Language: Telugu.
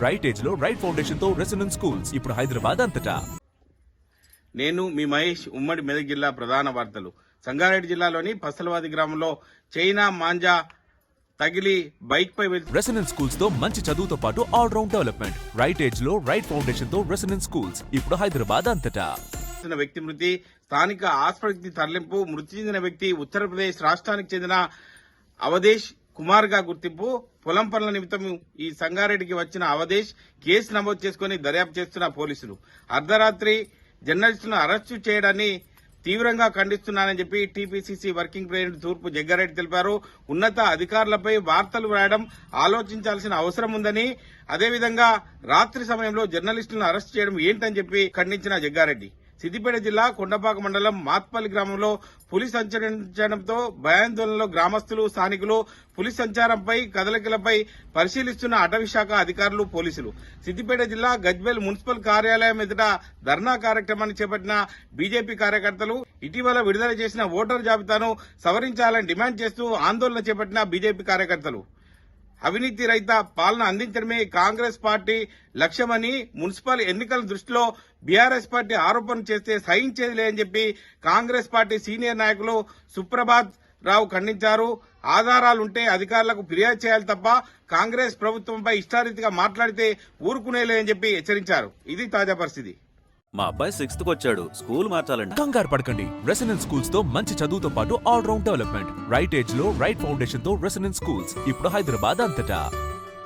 రైట్ ఏజ్ లో రైట్ ఫౌండేషన్ తో రెసిడెన్స్ స్కూల్స్ ఇప్పుడు హైదరాబాద్ అంతటా. నేను మీ మహేష్. ఉమ్మడి మెదక్ జిల్లా ప్రధాన వార్తలు. సంగారెడ్డి జిల్లాలోని పసలవాది గ్రామంలో చైనా మాంజా తగిలి బైక్ పై రెసిడెన్స్ స్కూల్స్ తో మంచి చదువుతో పాటు all round development. Right age లో రైట్ ఫౌండేషన్ తో రెసిడెన్స్ స్కూల్స్ ఇప్పుడు హైదరాబాద్ అంతటా. వ్యక్తి మృతి, స్థానిక ఆసుపత్రికి తరలింపు. మృతి చెందిన వ్యక్తి ఉత్తరప్రదేశ్ రాష్ట్రానికి చెందిన అవధేష్ కుమార్ గా గుర్తింపు. పొలం పనుల నిమిత్తం ఈ సంగారెడ్డికి వచ్చిన అవధేష్ కేసు నమోదు చేసుకుని దర్యాప్తు చేస్తున్న పోలీసులు. అర్ధరాత్రి జర్నలిస్టులను అరెస్టు చేయడాన్ని తీవ్రంగా ఖండిస్తున్నానని చెప్పి టీపీసీసీ వర్కింగ్ ప్రెసిడెంట్ తూర్పు జగ్గారెడ్డి తెలిపారు. ఉన్నత అధికారులపై వార్తలు రాయడం ఆలోచించాల్సిన అవసరం ఉందని, అదేవిధంగా రాత్రి సమయంలో జర్నలిస్టులను అరెస్ట్ చేయడం ఏంటని చెప్పి ఖండించిన జగ్గారెడ్డి. సిద్దిపేట జిల్లా కొండపాక మండలం మాత్పల్లి గ్రామంలో పులి సంచరించడంతో భయాందోళనలో గ్రామస్తులు, స్థానికులు. పులి సంచారంపై, కదలికలపై పరిశీలిస్తున్న అటవీ శాఖ అధికారులు, పోలీసులు. సిద్దిపేట జిల్లా గజ్వేల్ మున్సిపల్ కార్యాలయం ఎదుట ధర్నా కార్యక్రమాన్ని చేపట్టిన బీజేపీ కార్యకర్తలు. ఇటీవల విడుదల చేసిన ఓటర్ జాబితాను సవరించాలని డిమాండ్ చేస్తూ ఆందోళన చేపట్టిన బీజేపీ కార్యకర్తలు. అవినీతి రహిత పాలన అందించడమే కాంగ్రెస్ పార్టీ లక్ష్యమని, మున్సిపల్ ఎన్నికల దృష్టిలో బీఆర్ఎస్ పార్టీ ఆరోపణ చేస్తే సహించేది లేదని చెప్పి కాంగ్రెస్ పార్టీ సీనియర్ నాయకులు సుప్రభాత్ రావు ఖండించారు. ఆధారాలుంటే అధికారులకు ఫిర్యాదు చేయాలి తప్ప కాంగ్రెస్ ప్రభుత్వంపై ఇష్టారీతిగా మాట్లాడితే ఊరుకునేలేదని చెప్పి హెచ్చరించారు. ఇది తాజా పరిస్థితి. మా అబ్బాయి 6th వచ్చాడు, స్కూల్ మార్చాలండి. కంగారు పడకండి. రెసిడెన్స్ స్కూల్స్ తో మంచి చదువుతో పాటు all round development. Right age లో రైట్ ఫౌండేషన్ తో రెసిడెన్స్ స్కూల్స్ ఇప్పుడు హైదరాబాద్ అంతటా.